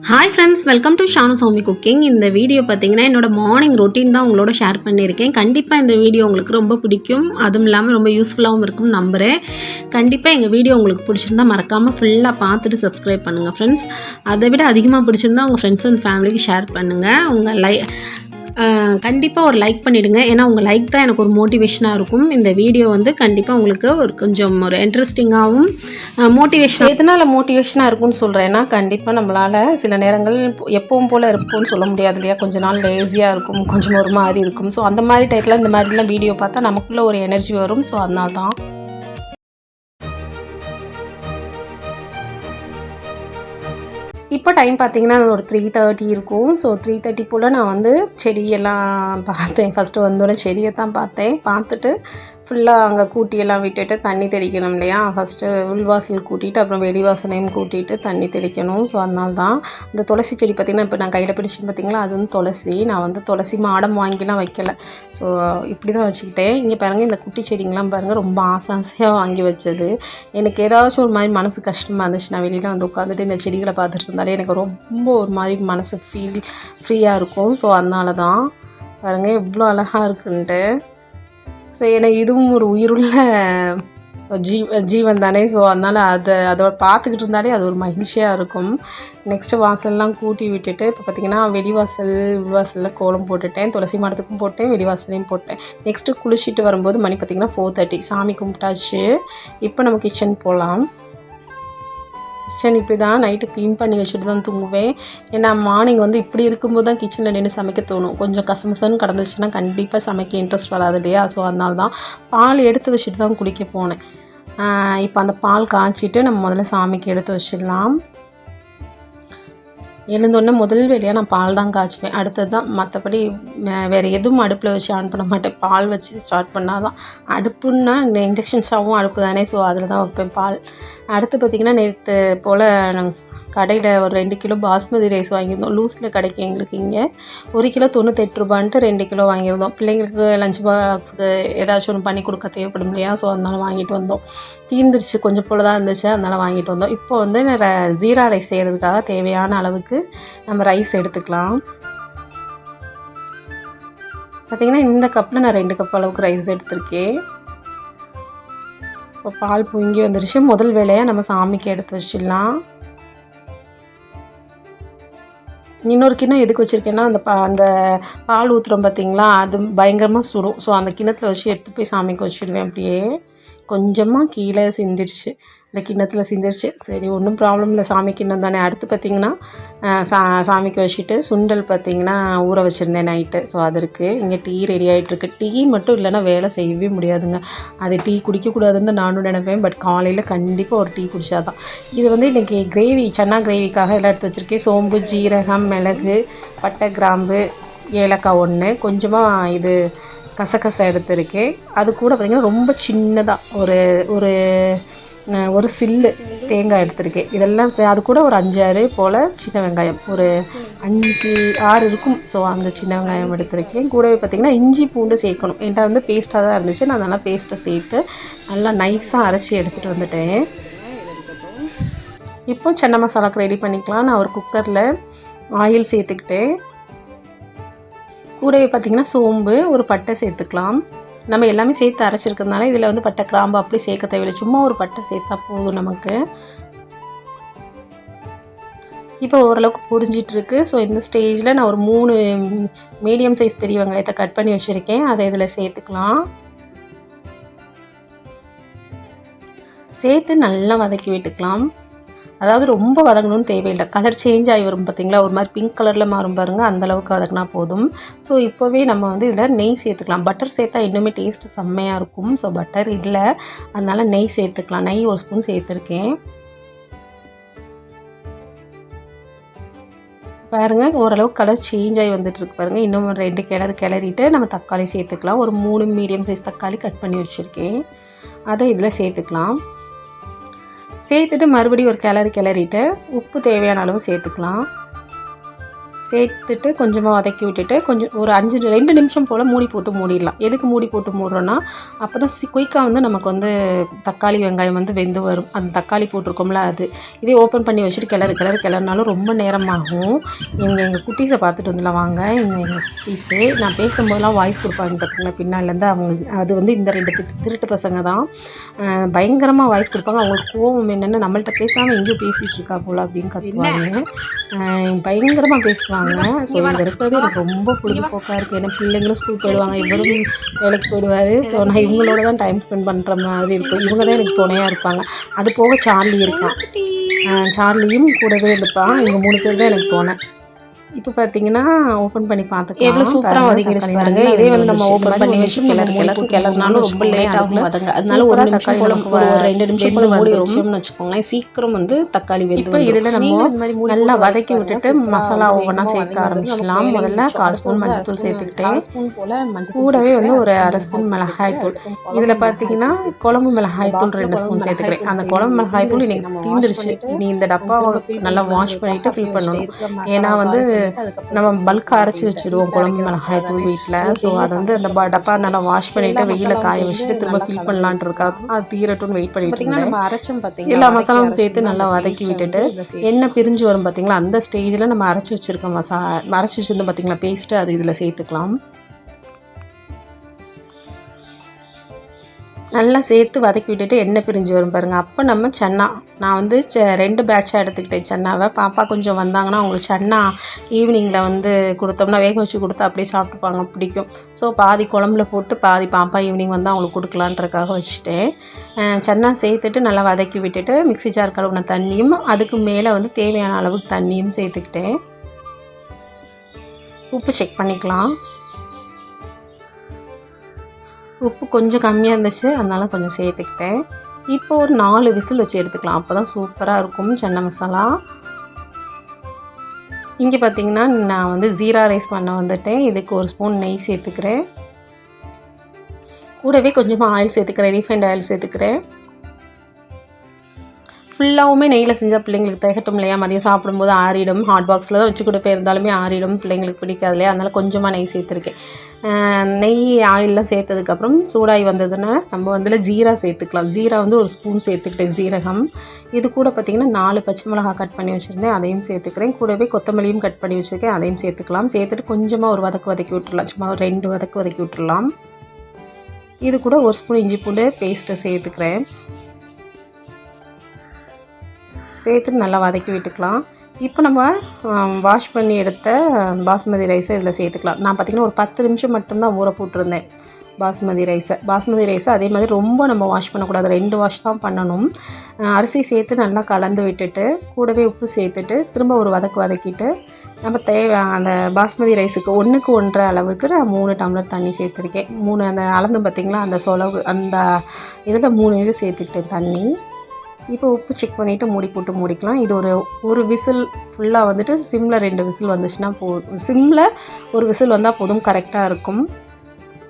Hi friends, welcome to Shanu Soumi cooking. இந்த video பார்த்தீங்கன்னா என்னோட மார்னிங் ரொட்டீன் தான் உங்களோட ஷேர் பண்ணியிருக்கேன். கண்டிப்பாக இந்த வீடியோ உங்களுக்கு ரொம்ப பிடிக்கும், அதுவும் இல்லாமல் ரொம்ப யூஸ்ஃபுல்லாகவும் இருக்கும்னு நம்புகிறேன். கண்டிப்பாக எங்கள் வீடியோ உங்களுக்கு பிடிச்சிருந்தா மறக்காமல் ஃபுல்லாக பார்த்துட்டு சப்ஸ்கிரைப் பண்ணுங்கள் ஃப்ரெண்ட்ஸ். அதை விட அதிகமாக பிடிச்சிருந்தா உங்கள் ஃப்ரெண்ட்ஸ் அண்ட் ஃபேமிலிக்கு ஷேர் பண்ணுங்கள். உங்கள் கண்டிப்பாக ஒரு லைக் பண்ணிவிடுங்க. ஏன்னா உங்கள் லைக் தான் எனக்கு ஒரு மோட்டிவேஷனாக இருக்கும். இந்த வீடியோ கண்டிப்பாக உங்களுக்கு கொஞ்சம் ஒரு இன்ட்ரெஸ்டிங்காகவும் எதனால் மோட்டிவேஷனாக இருக்கும்னு சொல்கிறேன்னா, கண்டிப்பாக நம்மளால் சில நேரங்கள் எப்பவும் போல் இருப்போம்னு சொல்ல முடியாது இல்லையா. கொஞ்சம் நாள் லேசியாக இருக்கும், கொஞ்சம் ஒரு மாதிரி இருக்கும். ஸோ அந்த மாதிரி டைத்தில் இந்த மாதிரிலாம் வீடியோ பார்த்தா நமக்குள்ளே ஒரு எனர்ஜி வரும். ஸோ அதனால தான் இப்போ டைம் பார்த்தீங்கன்னா ஒரு 3:30 இருக்கும். ஸோ 3:30 போல் நான் செடியெல்லாம் பார்த்தேன். ஃபஸ்ட்டு வந்தோடனே செடியை தான் பார்த்தேன். பார்த்துட்டு ஃபுல்லாக அங்கே கூட்டியெல்லாம் விட்டுட்டு தண்ணி தெளிக்கணும் இல்லையா. ஃபஸ்ட்டு உள்வாசல் கூட்டிகிட்டு அப்புறம் வெளிவாசலையும் கூட்டிகிட்டு தண்ணி தெளிக்கணும். ஸோ அதனால தான் இந்த துளசி செடி பார்த்திங்கன்னா இப்போ நான் கையில் பிடிச்சின்னு பார்த்திங்களா, அது துளசி. நான் துளசி மாடம் வாங்கிலாம் வைக்கலை. ஸோ இப்படி தான் வச்சுக்கிட்டேன். இங்கே பாருங்கள், இந்த குட்டி செடிங்கெலாம் பாருங்கள், ரொம்ப ஆசையாக வாங்கி வச்சது. எனக்கு ஏதாச்சும் ஒரு மாதிரி மனசு கஷ்டமாக இருந்துச்சு, நான் வெளியில் உட்காந்துட்டு இந்த செடிகளை பார்த்துட்டு இருந்தாலே எனக்கு ரொம்ப ஒரு மாதிரி மனசு ஃப்ரீயாக இருக்கும். ஸோ அதனால தான் பாருங்கள் எவ்வளோ அழகாக இருக்குன்ட்டு. ஸோ ஏன்னா இதுவும் ஒரு உயிருள்ள ஜீவன் தானே. ஸோ அதனால் அதோட பார்த்துக்கிட்டு இருந்தாலே அது ஒரு மகிழ்ச்சியாக இருக்கும். நெக்ஸ்ட்டு வாசல்லாம் கூட்டி விட்டுட்டு இப்போ பார்த்திங்கன்னா உள்வாசலில் கோலம் போட்டுட்டேன். துளசி மாடத்துக்கும் போட்டேன், வெளிவாசலையும் போட்டேன். நெக்ஸ்ட்டு குளிச்சுட்டு வரும்போது மணி பார்த்திங்கன்னா 4:30. சாமி கும்பிட்டாச்சு. இப்போ நம்ம கிச்சன் போகலாம். கிச்சன் இப்படி தான் நைட்டு க்ளீன் பண்ணி வச்சுட்டு தான் தூங்குவேன். ஏன்னா மார்னிங் இப்படி இருக்கும்போது தான் கிச்சனில் நின்று சமைக்க தோணும். கொஞ்சம் கசமசன்னு கிடந்துச்சுன்னா கண்டிப்பாக சமைக்க இன்ட்ரெஸ்ட் வராது இல்லையா. ஸோ அதனால தான் பால் எடுத்து வச்சுட்டு தான் குடிக்க போனேன். இப்போ அந்த பால் காய்ச்சிட்டு நம்ம முதல்ல சாமிக்கு எடுத்து வச்சிடலாம். எழுந்தோடனே முதல் வேலையாக நான் பால் தான் காய்ச்சுவேன். அடுத்தது தான் மற்றபடி வேறு எதுவும் அடுப்பில் வச்சு ஆன் பண்ண மாட்டேன். பால் வச்சு ஸ்டார்ட் பண்ணால் தான். அடுப்புன்னா இந்த இண்டக்ஷன் ஸ்டவ்வும் அடுப்பு தானே. ஸோ அதில் தான் வைப்பேன் பால். அடுத்து பார்த்திங்கன்னா நேற்று போல் கடையில் ஒரு 2 கிலோ பாஸ்மதி ரைஸ் வாங்கியிருந்தோம். லூஸில் கிடைக்கும் எங்களுக்கு இங்கே. 1 கிலோ 98 ரூபான்ட்டு 2 கிலோ வாங்கியிருந்தோம். பிள்ளைங்களுக்கு லஞ்ச் பாக்ஸுக்கு ஏதாச்சும் ஒன்று பண்ணி கொடுக்க தேவைப்படும் இல்லையா. ஸோ அதனால் வாங்கிட்டு வந்தோம். தீர்ந்துருச்சு, கொஞ்சம் போல் தான் இருந்துச்சு, அதனால் வாங்கிட்டு வந்தோம். இப்போ ஜீரா ரைஸ் செய்கிறதுக்காக தேவையான அளவுக்கு நம்ம ரைஸ் எடுத்துக்கலாம். பார்த்திங்கன்னா இந்த கப்பில் நான் 2 கப் அளவுக்கு ரைஸ் எடுத்திருக்கேன். இப்போ பால் பொங்கி வந்துருச்சு. முதல் வேலையாக நம்ம சாமிக்கு எடுத்து வச்சிடலாம். இன்னொரு கிண்ணம் எதுக்கு வச்சுருக்கேன்னா, அந்த பால் ஊற்றுறோம் பார்த்திங்களா, அது பயங்கரமாக சுடும். ஸோ அந்த கிண்ணத்தில் வச்சு எடுத்து போய் சாமிக்கு வச்சுடுவேன். அப்படியே கொஞ்சமாக கீழே சிந்திடுச்சு, இந்த கிண்ணத்தில் சிந்திடுச்சு. சரி, ஒன்றும் ப்ராப்ளம் இல்லை, சாமி கிண்ணம் தானே. அடுத்து பார்த்திங்கன்னா சாமிக்கு வச்சுட்டு சுண்டல் பார்த்திங்கன்னா ஊற வச்சுருந்தேன் நைட்டு. ஸோ அது இருக்குது. இங்கே டீ ரெடி ஆகிட்டுருக்கு. டீ மட்டும் இல்லைன்னா வேலை செய்யவே முடியாதுங்க. அது டீ குடிக்கக்கூடாதுன்னு நானும் நினைப்பேன். பட் காலையில் கண்டிப்பாக ஒரு டீ குடித்தாதான். இது இன்றைக்கி கிரேவி, சன்னா கிரேவிக்காக எல்லாம் எடுத்து வச்சுருக்கேன். சோம்பு, ஜீரகம், மிளகு, பட்டை, கிராம்பு, ஏலக்காய் 1, கொஞ்சமாக இது கசகசை எடுத்திருக்கேன். அது கூட பார்த்திங்கன்னா ரொம்ப சின்னதாக ஒரு சில்லு தேங்காய் எடுத்திருக்கேன். இதெல்லாம் அது கூட ஒரு 5-6 போல் சின்ன வெங்காயம், ஒரு 5-6 இருக்கும். ஸோ அந்த சின்ன வெங்காயம் எடுத்திருக்கேன். கூடவே பார்த்திங்கன்னா இஞ்சி பூண்டு சேர்க்கணும். என்கிட்ட பேஸ்ட்டாக தான் இருந்துச்சு. நான் நல்லா பேஸ்ட்டை சேர்த்து நல்லா நைஸாக அரைச்சி எடுத்துகிட்டு வந்துட்டேன். இப்போ சன்னா மசாலாவுக்கு ரெடி பண்ணிக்கலாம். நான் ஒரு குக்கரில் ஆயில் சேர்த்துக்கிட்டேன். கூடவே பார்த்திங்கன்னா சோம்பு, ஒரு பட்டை சேர்த்துக்கலாம். நம்ம எல்லாமே சேர்த்து அரைச்சிருக்கிறதுனால இதில் பட்டை, கிராம்பு அப்படி சேர்க்க தேவையில்லை. சும்மா ஒரு பட்டை சேர்த்தா போதும் நமக்கு. இப்போ ஓரளவுக்கு புரிஞ்சிட்ருக்கு. ஸோ இந்த ஸ்டேஜில் நான் ஒரு 3 மீடியம் சைஸ் பெரிய வெங்காயத்தை கட் பண்ணி வச்சுருக்கேன். அதை இதில் சேர்த்துக்கலாம். சேர்த்து நல்லா வதக்கி விட்டுக்கலாம். அதாவது ரொம்ப வதங்கணும்னு தேவையில்லை. கலர் சேஞ்ச் ஆகி வரும் பார்த்திங்களா, ஒரு மாதிரி பிங்க் கலரில் மாறும் பாருங்கள், அந்தளவுக்கு வதக்கினா போதும். ஸோ இப்போவே நம்ம இதில் நெய் சேர்த்துக்கலாம். பட்டர் சேர்த்தா இன்னுமே டேஸ்ட்டு செம்மையாக இருக்கும். ஸோ பட்டர் இல்லை, அதனால் நெய் சேர்த்துக்கலாம். நெய் 1 ஸ்பூன் சேர்த்துருக்கேன். பாருங்கள், ஓரளவுக்கு கலர் சேஞ்ச் ஆகி வந்துட்டுருக்கு பாருங்கள். இன்னும் 2 கிளறிட்டு நம்ம தக்காளி சேர்த்துக்கலாம். ஒரு 3 மீடியம் சைஸ் தக்காளி கட் பண்ணி வச்சுருக்கேன். அதை இதில் சேர்த்துக்கலாம். சேர்த்துட்டு மறுபடியும் ஒரு கிளறிட்டு உப்பு தேவையான அளவு சேர்த்துக்கலாம். சேர்த்துட்டு கொஞ்சமாக வதக்கி விட்டுட்டு ஒரு 2 நிமிஷம் போல் மூடி போட்டு மூடிடலாம். எதுக்கு மூடி போட்டு மூடுறோன்னா அப்போ தான் குயிக்காக வந்து நமக்கு வந்து தக்காளி வெங்காயம் வந்து வெந்து வரும். அந்த தக்காளி போட்டிருக்கோம்ல அது. இதே ஓப்பன் பண்ணி வச்சுட்டு கிளறினாலும் ரொம்ப நேரமாகும். எங்கள் குட்டீஸை பார்த்துட்டு வந்துடலாம் வாங்க. எங்கள் குட்டீஸு நான் பேசும்போதெல்லாம் வாய்ஸ் கொடுப்பாங்க பார்த்திங்கன்னா பின்னாலேருந்து. அது வந்து இந்த 2 திருட்டு பசங்க தான். பயங்கரமாக வாய்ஸ் கொடுப்பாங்க. அவங்களுக்கு கோவம் என்னென்னா நம்மள்கிட்ட பேசாமல் எங்கேயும் பேசிகிட்டு இருக்கா போல் அப்படின்னு கற்றுவாங்க. பயங்கரமாக பேசுவாங்க. ஸோ இங்கே இருக்கிறது எனக்கு ரொம்ப பொழுதுபோக்காக இருக்குது. ஏன்னா பிள்ளைங்களும் ஸ்கூல் போயிடுவாங்க, இவரும் வேலைக்கு போயிடுவார். ஸோ நான் இவங்களோட தான் டைம் ஸ்பெண்ட் பண்ணுற மாதிரி இருக்கும். இவங்க தான் எனக்கு துணையாக இருப்பாங்க. அது போக சார்லி இருக்கான். சார்லியும் கூடவே இருப்பான். இவங்க 3 பேர் தான் எனக்கு துணை. இப்போ பார்த்தீங்கன்னா ஓப்பன் பண்ணி பார்த்துக்கலாம். எவ்வளோ சூப்பராக வதக்கிடுச்சு பாருங்க. இதே வந்து நம்ம ஓப்பன் பண்ணி வச்சு கிளறினாலும் ரொம்ப லேட் ஆகும் வதங்க. அதனால ஒரு நிமிஷம் போல ஒரு 2 நிமிஷம் போல மூடி வச்சோம்னு வச்சுக்கோங்களேன், சீக்கிரம் வந்து தக்காளி வெந்து. இப்போ இதில் நம்ம நல்லா வதக்கி விட்டுட்டு மசாலா ஒவ்வொன்றா சேர்க்க ஆரம்பிச்சிடலாம். முதல்ல 1/4 ஸ்பூன் மஞ்சள் சேர்த்துக்கிட்டேன். கூடவே வந்து ஒரு 1/2 ஸ்பூன் மிளகாய் தூள். இதில் பார்த்தீங்கன்னா குழம்பு மிளகாய் தூள் 2 ஸ்பூன் சேர்த்துக்கிறேன். அந்த குழம்பு மிளகாய் தூள் இன்னைக்கு தீந்துருச்சு. நீ இந்த டப்பாவை நல்லா வாஷ் பண்ணிவிட்டு ஃபில் பண்ணணும். ஏன்னா வந்து நம்ம பல்காக அரைச்சி வச்சுடுவோம் குழம்பு மிளகாய் தூள் வீட்டில். ஸோ அதை வந்து அந்த டப்பா நல்லா வாஷ் பண்ணிவிட்டு வெயிலில் காய வச்சுட்டு திரும்ப ஃபில் பண்ணலான்ட்டு இருக்காங்க. அது தீரட்டும்னு வெயிட் பண்ணிட்டு நம்ம அரைச்சோம் பார்த்தீங்கன்னா எல்லா மசாலாவும் சேர்த்து நல்லா வதக்கி விட்டுட்டு எண்ணெய் பிரிஞ்சு வரும் பார்த்தீங்களா, அந்த ஸ்டேஜில் நம்ம அரைச்சி வச்சுருக்கோம் அரைச்சி வச்சுருந்தோம் பார்த்தீங்களா பேஸ்ட்டு, அது இதில் சேர்த்துக்கலாம். நல்லா சேர்த்து வதக்கி விட்டுட்டு எண்ணெய் பிரிஞ்சு வரும் பாருங்கள். அப்போ நம்ம சன்னா, நான் வந்து 2 பேட்சாக எடுத்துக்கிட்டேன் சன்னாவை. பாப்பா கொஞ்சம் வந்தாங்கன்னா அவங்களுக்கு சன்னா ஈவினிங்கில் வந்து கொடுத்தோம்னா வேக வச்சு கொடுத்தா அப்படியே சாப்பிட்டுப்பாங்க, பிடிக்கும். ஸோ பாதி குழம்புல போட்டு பாதி பாப்பா ஈவினிங் வந்து அவங்களுக்கு கொடுக்கலான்றதுக்காக வச்சுட்டேன். சன்னா சேர்த்துட்டு நல்லா வதக்கி விட்டுட்டு மிக்ஸி ஜார் கழுவுன தண்ணியும் அதுக்கு மேலே வந்து தேவையான அளவுக்கு தண்ணியும் சேர்த்துக்கிட்டேன். உப்பு செக் பண்ணிக்கலாம். உப்பு கொஞ்சம் கம்மியாக இருந்துச்சு, அதனால் கொஞ்சம் சேர்த்துக்கிட்டேன். இப்போ ஒரு 4 விசில் வச்சு எடுத்துக்கலாம். அப்போ தான் சூப்பராக இருக்கும் சன்னா மசாலா. இங்கே பார்த்திங்கன்னா நான் வந்து ஜீரா ரைஸ் பண்ண வந்துட்டேன். இதுக்கு 1 ஸ்பூன் நெய் சேர்த்துக்கிறேன். கூடவே கொஞ்சமாக ஆயில் சேர்த்துக்கிறேன், ரீஃபைண்ட் ஆயில் சேர்த்துக்கிறேன். ஃபுல்லாகவுமே நெய்யில் செஞ்சால் பிள்ளைங்களுக்கு திகட்டும் இல்லையா, மதியம் சாப்பிடும்போது ஆறிடும். ஹாட் பாக்ஸில் தான் வச்சு கூட போயிருந்தாலுமே ஆறிடும், பிள்ளைங்களுக்கு பிடிக்காது இல்லையா, அதனால் கொஞ்சமாக நெய் சேர்த்துருக்கேன். நெய் ஆயிலெலாம் சேர்த்ததுக்கப்புறம் சூடாகி வந்ததுன்னா நம்ம வந்து ஜீரா சேர்த்துக்கலாம். ஜீரா வந்து 1 ஸ்பூன் சேர்த்துக்கிட்டேன் ஜீரகம். இது கூட பார்த்திங்கன்னா 4 பச்சை மிளகாய் கட் பண்ணி வச்சுருந்தேன், அதையும் சேர்த்துக்கிறேன். கூடவே கொத்தமல்லியும் கட் பண்ணி வச்சுருக்கேன், அதையும் சேர்த்துக்கலாம். சேர்த்துட்டு கொஞ்சமாக ஒரு வதக்கி விட்டுடலாம். சும்மா ஒரு 2 வதக்கி விட்டுடலாம். இது கூட 1 ஸ்பூன் இஞ்சி பூண்டு பேஸ்ட்டை சேர்த்துக்கிறேன். சேர்த்துட்டு நல்லா வதக்கி விட்டுக்கலாம். இப்போ நம்ம வாஷ் பண்ணி எடுத்த பாஸ்மதி ரைஸை இதில் சேர்த்துக்கலாம். நான் பார்த்திங்கன்னா ஒரு 10 நிமிஷம் மட்டும்தான் ஊற போட்டிருந்தேன் பாஸ்மதி ரைஸை. அதே மாதிரி ரொம்ப நம்ம வாஷ் பண்ணக்கூடாது, 2 வாஷ் தான் பண்ணணும். அரிசி சேர்த்து நல்லா கலந்து விட்டுட்டு கூடவே உப்பு சேர்த்துட்டு திரும்ப ஒரு வதக்கிட்டு நம்ம அந்த பாஸ்மதி ரைஸுக்கு 1க்கு 1.5 அளவுக்கு நான் 3 டம்ளர் தண்ணி சேர்த்துருக்கேன். 3 அந்த அளந்து பார்த்திங்களா, அந்த சொலவு அந்த இதில் 3 இது சேர்த்துக்கிட்டேன் தண்ணி. இப்போ உப்பு செக் பண்ணிவிட்டு மூடி போட்டு மூடிக்கலாம். இது ஒரு விசில் ஃபுல்லாக வந்துட்டு சிம்மில் 2 விசில் வந்துச்சுன்னா போதும். சிம்மில் 1 விசில் வந்தால் போதும், கரெக்டாக இருக்கும்.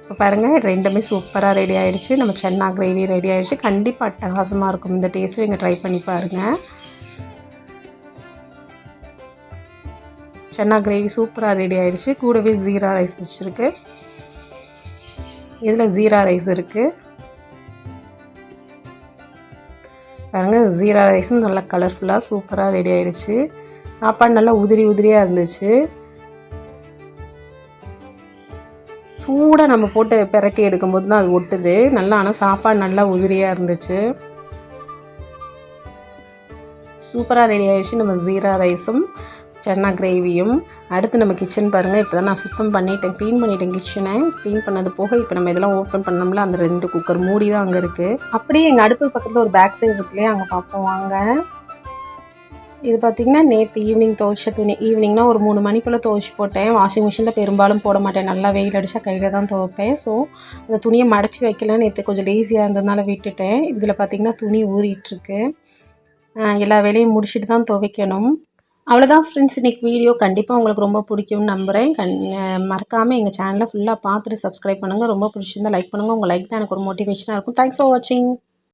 இப்போ பாருங்கள், 2மே சூப்பராக ரெடி ஆகிடுச்சு. நம்ம சன்னா கிரேவி ரெடி ஆகிடுச்சு. கண்டிப்பாக அட்டகாசமாக இருக்கும். இந்த டேஸ்ட்டு நீங்கள் ட்ரை பண்ணி பாருங்கள். சன்னா கிரேவி சூப்பராக ரெடி ஆகிடுச்சு. கூடவே ஜீரா ரைஸ் வச்சுருக்கு. இதில் ஜீரா ரைஸ் இருக்குது பாருங்கள். ஜீரா ரைஸும் நல்லா கலர்ஃபுல்லாக சூப்பராக ரெடி ஆகிடுச்சு. சாப்பாடு நல்லா உதிரியாக இருந்துச்சு. சூடாக நம்ம போட்டு பிரட்டி எடுக்கும்போது தான் அது ஒட்டுது நல்லா. ஆனால் சாப்பாடு நல்லா உதிரியாக இருந்துச்சு. சூப்பராக ரெடி ஆகிடுச்சு நம்ம ஜீரா ரைஸும் சன்னா கிரேவியும். அடுத்து நம்ம கிச்சன் பாருங்கள். இப்போ தான் நான் சுத்தம் பண்ணிட்டேன், க்ளீன் பண்ணிட்டேன் கிச்சனை. க்ளீன் பண்ணது போக இப்போ நம்ம இதெல்லாம் ஓப்பன் பண்ணோம்ல, அந்த 2 குக்கர் மூடி தான் அங்கே இருக்குது. அப்படியே எங்கள் அடுப்பு பக்கத்தில் ஒரு பேக் சைடு இருக்குல்லையே, அங்கே பார்ப்போம் வாங்க. இது பார்த்திங்கன்னா நேற்று ஈவினிங் துவைச்ச துணி. ஈவினிங்னால் ஒரு 3 மணி போல் துவைச்சி போட்டேன். வாஷிங் மிஷினில் பெரும்பாலும் போட மாட்டேன், நல்லா வெயில் அடித்தா கையில் தான் துவைப்பேன். ஸோ அந்த துணியை மடச்சி வைக்கல, நேற்று கொஞ்சம் லேசியாக இருந்ததுனால விட்டுட்டேன். இதில் பார்த்திங்கன்னா துணி ஊறிட்டுருக்கு. எல்லா வேலையும் முடிச்சுட்டு தான் துவைக்கணும். அவ்வளோதான் ஃப்ரெண்ட்ஸ், இன்றைக்கி வீடியோ கண்டிப்பாக உங்களுக்கு ரொம்ப பிடிக்கும்னு நம்புகிறேன். மறக்காமல் எங்கள் சேனலை ஃபுல்லாக பார்த்துட்டு சப்ஸ்கிரைப் பண்ணுங்கள். ரொம்ப பிடிச்சிருந்தால் லைக் பண்ணுங்கள். உங்கள் லைக் தான் எனக்கு ஒரு மோட்டிவேஷனாக இருக்கும். தேங்க்ஸ் ஃபார் வாட்சிங்.